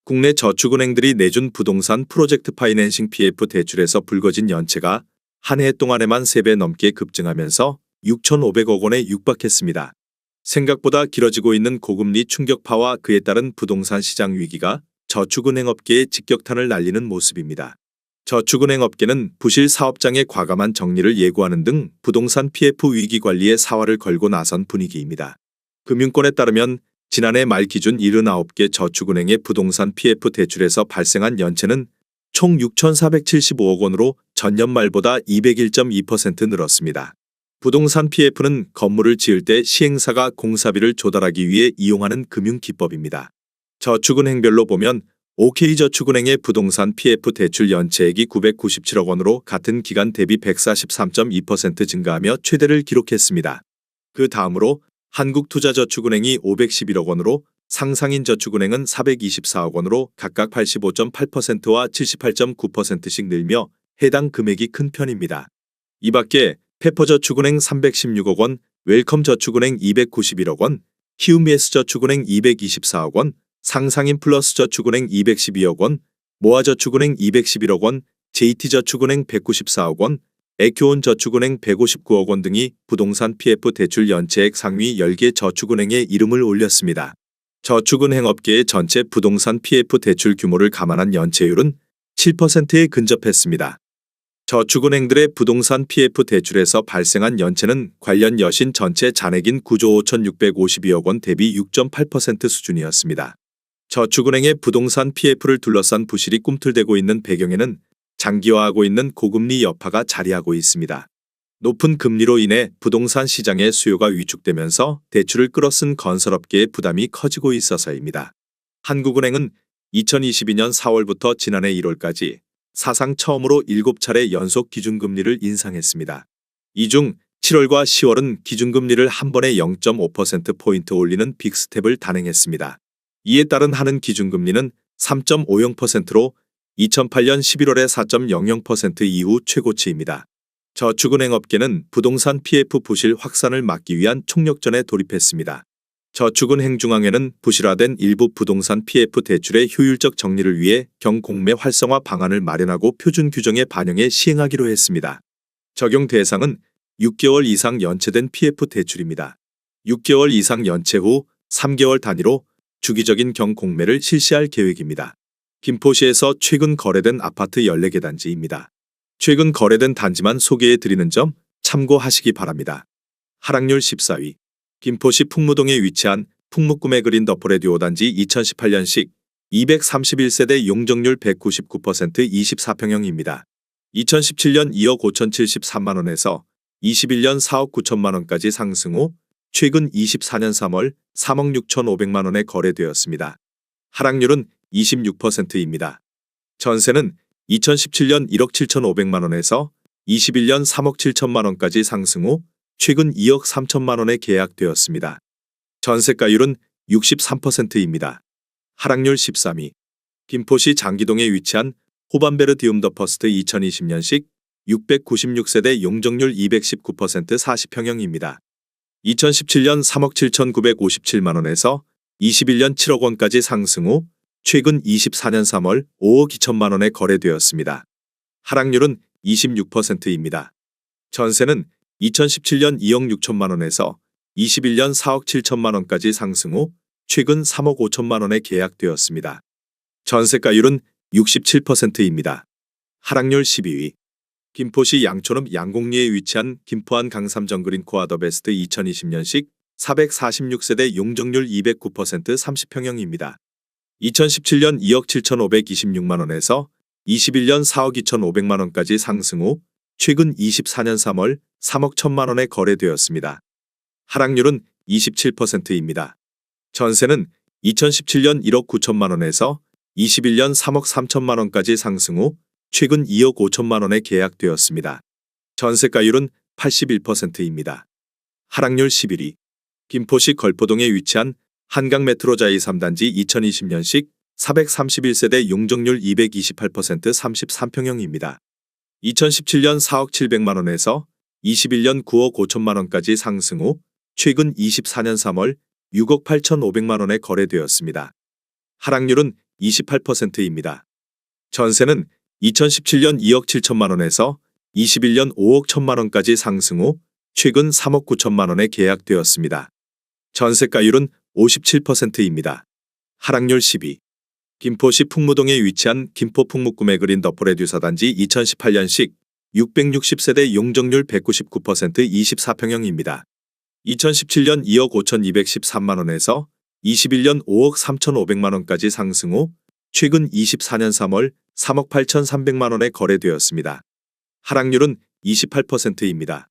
국내 저축은행들이 내준 부동산 프로젝트 파이낸싱 PF 대출에서 불거진 연체가 한 해 동안에만 3배 넘게 급증하면서 6,500억 원에 육박했습니다. 생각보다 길어지고 있는 고금리 충격파와 그에 따른 부동산 시장 위기가 저축은행 업계에 직격탄을 날리는 모습입니다. 저축은행 업계는 부실 사업장의 과감한 정리를 예고하는 등 부동산 PF 위기 관리에 사활을 걸고 나선 분위기입니다. 금융권에 따르면 지난해 말 기준 79개 저축은행의 부동산 PF 대출에서 발생한 연체는 총 6,475억 원으로 전년 말보다 201.2% 늘었습니다. 부동산 PF는 건물을 지을 때 시행사가 공사비를 조달하기 위해 이용하는 금융기법입니다. 저축은행별로 보면 OK저축은행의 부동산 PF 대출 연체액이 997억 원으로 같은 기간 대비 143.2% 증가하며 최대를 기록했습니다. 그 다음으로 한국투자저축은행이 511억 원으로 상상인저축은행은 424억 원으로 각각 85.8%와 78.9%씩 늘며 해당 금액이 큰 편입니다. 이 밖에 페퍼저축은행 316억 원, 웰컴저축은행 291억 원, 키움예스저축은행 224억 원, 상상인플러스저축은행 212억 원, 모아저축은행 211억 원, JT저축은행 194억 원, 에큐온저축은행 159억 원 등이 부동산 PF 대출 연체액 상위 10개 저축은행에 이름을 올렸습니다. 저축은행 업계의 전체 부동산 PF 대출 규모를 감안한 연체율은 7%에 근접했습니다. 저축은행들의 부동산 PF 대출에서 발생한 연체는 관련 여신 전체 잔액인 9조 5,652억 원 대비 6.8% 수준이었습니다. 저축은행의 부동산 PF를 둘러싼 부실이 꿈틀대고 있는 배경에는 장기화하고 있는 고금리 여파가 자리하고 있습니다. 높은 금리로 인해 부동산 시장의 수요가 위축되면서 대출을 끌어쓴 건설업계의 부담이 커지고 있어서입니다. 한국은행은 2022년 4월부터 지난해 1월까지 사상 처음으로 7차례 연속 기준금리를 인상했습니다. 이 중 7월과 10월은 기준금리를 한 번에 0.5%포인트 올리는 빅스텝을 단행했습니다. 이에 따른 한은 기준금리는 3.50%로 2008년 11월에 4.00% 이후 최고치입니다. 저축은행 업계는 부동산 PF 부실 확산을 막기 위한 총력전에 돌입했습니다. 저축은행중앙회는 부실화된 일부 부동산 PF 대출의 효율적 정리를 위해 경공매 활성화 방안을 마련하고 표준 규정에 반영해 시행하기로 했습니다. 적용 대상은 6개월 이상 연체된 PF 대출입니다. 6개월 이상 연체 후 3개월 단위로 주기적인 경공매를 실시할 계획입니다. 김포시에서 최근 거래된 아파트 14개 단지입니다. 최근 거래된 단지만 소개해 드리는 점 참고하시기 바랍니다. 하락률 14위. 김포시 풍무동에 위치한 풍무꿈의 그린 더포레듀오 단지 2018년식 231세대 용적률 199% 24평형입니다. 2017년 2억 5,073만원에서 21년 4억 9천만원까지 상승 후 최근 24년 3월 3억 6,500만원에 거래되었습니다. 하락률은 26%입니다. 전세는 2017년 1억 7,500만원에서 21년 3억 7천만원까지 상승 후 최근 2억 3천만원에 계약되었습니다. 전세가율은 63%입니다. 하락률 13위. 김포시 장기동에 위치한 호반베르디움 더 퍼스트 2020년식 696세대 용적률 219% 40평형입니다. 2017년 3억 7,957만원에서 21년 7억 원까지 상승 후 최근 24년 3월 5억 2천만 원에 거래되었습니다. 하락률은 26%입니다. 전세는 2017년 2억 6천만 원에서 21년 4억 7천만 원까지 상승 후 최근 3억 5천만 원에 계약되었습니다. 전세가율은 67%입니다. 하락률 12위. 김포시 양촌읍 양곡리에 위치한 김포한 강삼정 그린 코아 더 베스트 2020년식 446세대 용적률 209% 30평형입니다. 2017년 2억 7,526만원에서 21년 4억 2,500만원까지 상승 후 최근 24년 3월 3억 1천만원에 거래되었습니다. 하락률은 27%입니다. 전세는 2017년 1억 9천만원에서 21년 3억 3천만원까지 상승 후 최근 2억 5천만원에 계약되었습니다. 전세가율은 81%입니다. 하락률 11위. 김포시 걸포동에 위치한 한강메트로자이 3단지 2020년식 431세대 용적률 228% 33평형입니다. 2017년 4억 700만원에서 21년 9억 5천만원까지 상승 후 최근 24년 3월 6억 8,500만원에 거래되었습니다. 하락률은 28%입니다. 전세는 2017년 2억 7천만 원에서 21년 5억 1천만 원까지 상승 후 최근 3억 9천만 원에 계약되었습니다. 전세가율은 57%입니다. 하락률 12. 김포시 풍무동에 위치한 김포 풍무꿈의 그린 더 프로듀서 단지 2018년식 660세대 용적률 199% 24평형입니다. 2017년 2억 5,213만 원에서 21년 5억 3,500만 원까지 상승 후 최근 24년 3월 3억 8,300만 원에 거래되었습니다. 하락률은 28%입니다.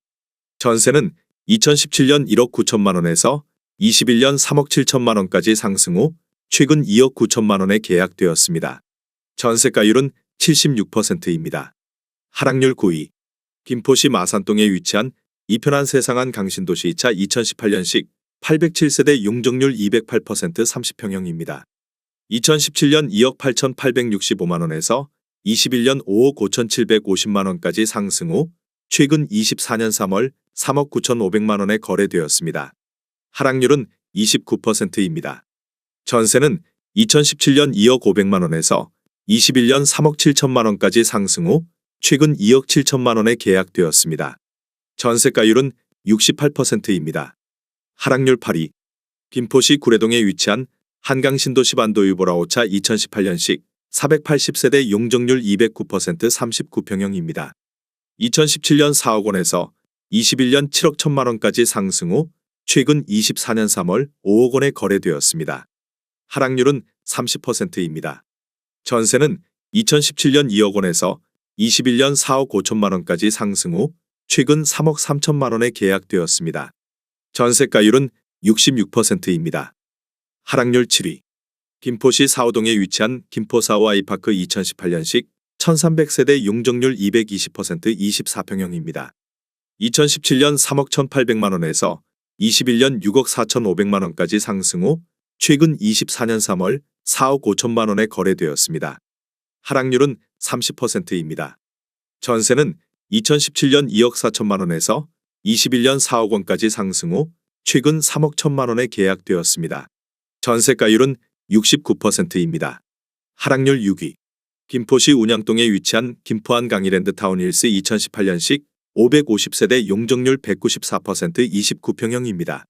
전세는 2017년 1억 9천만 원에서 21년 3억 7천만 원까지 상승 후 최근 2억 9천만 원에 계약되었습니다. 전세가율은 76%입니다. 하락률 9위. 김포시 마산동에 위치한 이편한 세상한 강신도시 2차 2018년식 807세대 용적률 208% 30평형입니다. 2017년 2억 8,865만 원에서 21년 5억 5,750만 원까지 상승 후 최근 24년 3월 3억 9,500만 원에 거래되었습니다. 하락률은 29%입니다. 전세는 2017년 2억 500만 원에서 21년 3억 7천만 원까지 상승 후 최근 2억 7천만 원에 계약되었습니다. 전세가율은 68%입니다. 하락률 8위. 김포시 구례동에 위치한 한강신도시 반도유보라 5차 2018년식 480세대 용적률 209% 39평형입니다. 2017년 4억 원에서 21년 7억 1천만 원까지 상승 후 최근 24년 3월 5억 원에 거래되었습니다. 하락률은 30%입니다. 전세는 2017년 2억 원에서 21년 4억 5천만 원까지 상승 후 최근 3억 3천만 원에 계약되었습니다. 전세가율은 66%입니다. 하락률 7위. 김포시 사호동에 위치한 김포사호 아이파크 2018년식 1300세대 용적률 220% 24평형입니다. 2017년 3억 1,800만 원에서 21년 6억 4,500만 원까지 상승 후 최근 24년 3월 4억 5천만 원에 거래되었습니다. 하락률은 30%입니다. 전세는 2017년 2억 4천만 원에서 21년 4억 원까지 상승 후 최근 3억 1천만 원에 계약되었습니다. 전세가율은 69%입니다. 하락률 6위. 김포시 운양동에 위치한 김포한 강이랜드 타운힐스 2018년식 550세대 용적률 194% 29평형입니다.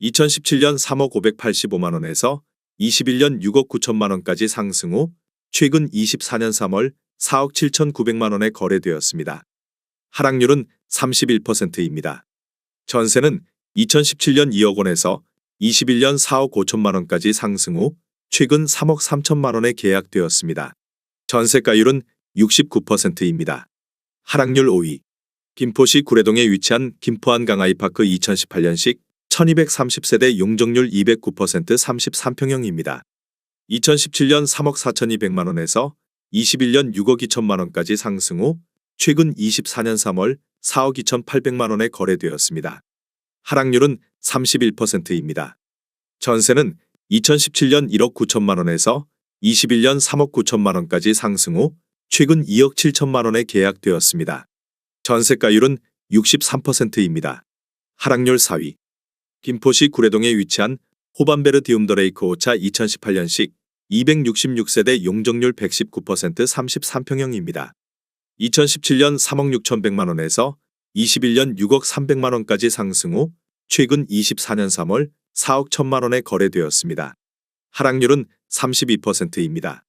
2017년 3억 585만 원에서 21년 6억 9천만 원까지 상승 후 최근 24년 3월 4억 7,900만 원에 거래되었습니다. 하락률은 31%입니다. 전세는 2017년 2억 원에서 21년 4억 5천만 원까지 상승 후 최근 3억 3천만 원에 계약되었습니다. 전세가율은 69%입니다. 하락률 5위. 김포시 구례동에 위치한 김포한 강아이파크 2018년식 1230세대 용적률 209% 33평형입니다. 2017년 3억 4,200만 원에서 21년 6억 2천만 원까지 상승 후 최근 24년 3월 4억 2,800만 원에 거래되었습니다. 하락률은 31%입니다. 전세는 2017년 1억 9천만 원에서 21년 3억 9천만 원까지 상승 후 최근 2억 7천만 원에 계약되었습니다. 전세가율은 63%입니다. 하락률 4위. 김포시 구례동에 위치한 호반베르 디움더레이크 5차 2018년식 266세대 용적률 119% 33평형입니다. 2017년 3억 6,100만 원에서 21년 6억 300만 원까지 상승 후 최근 24년 3월 4억 1천만 원에 거래되었습니다. 하락률은 32%입니다.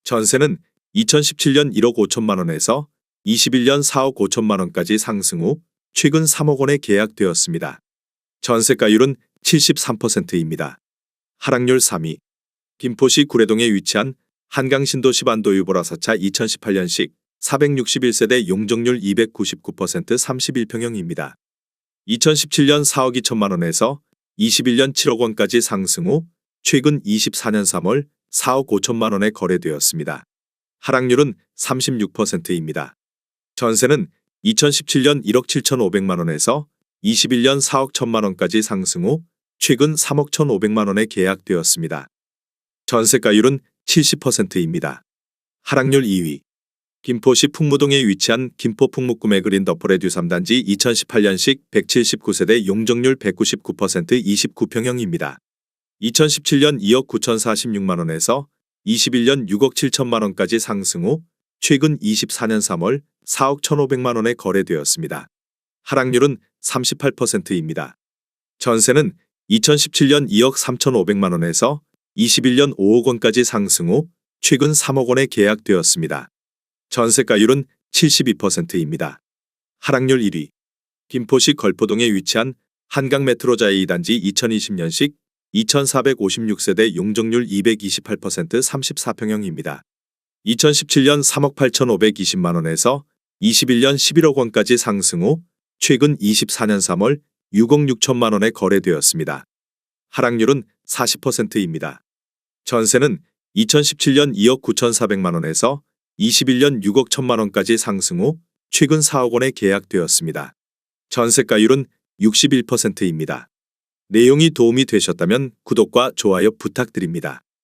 전세는 2017년 1억 5천만 원에서 21년 4억 5천만 원까지 상승 후 최근 3억 원에 계약되었습니다. 전세가율은 73%입니다. 하락률 3위. 김포시 구례동에 위치한 한강신도시 반도유보라 4차 2018년식 461세대 용적률 299% 31평형입니다. 2017년 4억 2천만 원에서 21년 7억 원까지 상승 후 최근 24년 3월 4억 5천만 원에 거래되었습니다. 하락률은 36%입니다. 전세는 2017년 1억 7,500만 원에서 21년 4억 1천만 원까지 상승 후 최근 3억 1,500만 원에 계약되었습니다. 전세가율은 70%입니다. 하락률 2위. 김포시 풍무동에 위치한 김포 풍무꿈의 그린 더 프로듀 3단지 2018년식 179세대 용적률 199% 29평형입니다. 2017년 2억 9,046만 원에서 21년 6억 7천만 원까지 상승 후 최근 24년 3월 4억 1,500만 원에 거래되었습니다. 하락률은 38%입니다. 전세는 2017년 2억 3,500만 원에서 21년 5억 원까지 상승 후 최근 3억 원에 계약되었습니다. 전세가율은 72%입니다. 하락률 1위. 김포시 걸포동에 위치한 한강메트로자이 2단지 2020년식 2,456세대 용적률 228% 34평형입니다. 2017년 3억 8,520만 원에서 21년 11억 원까지 상승 후 최근 24년 3월 6억 6천만 원에 거래되었습니다. 하락률은 40%입니다. 전세는 2017년 2억 9,400만 원에서 21년 6억 1천만 원까지 상승 후 최근 4억 원에 계약되었습니다. 전세가율은 61%입니다. 내용이 도움이 되셨다면 구독과 좋아요 부탁드립니다.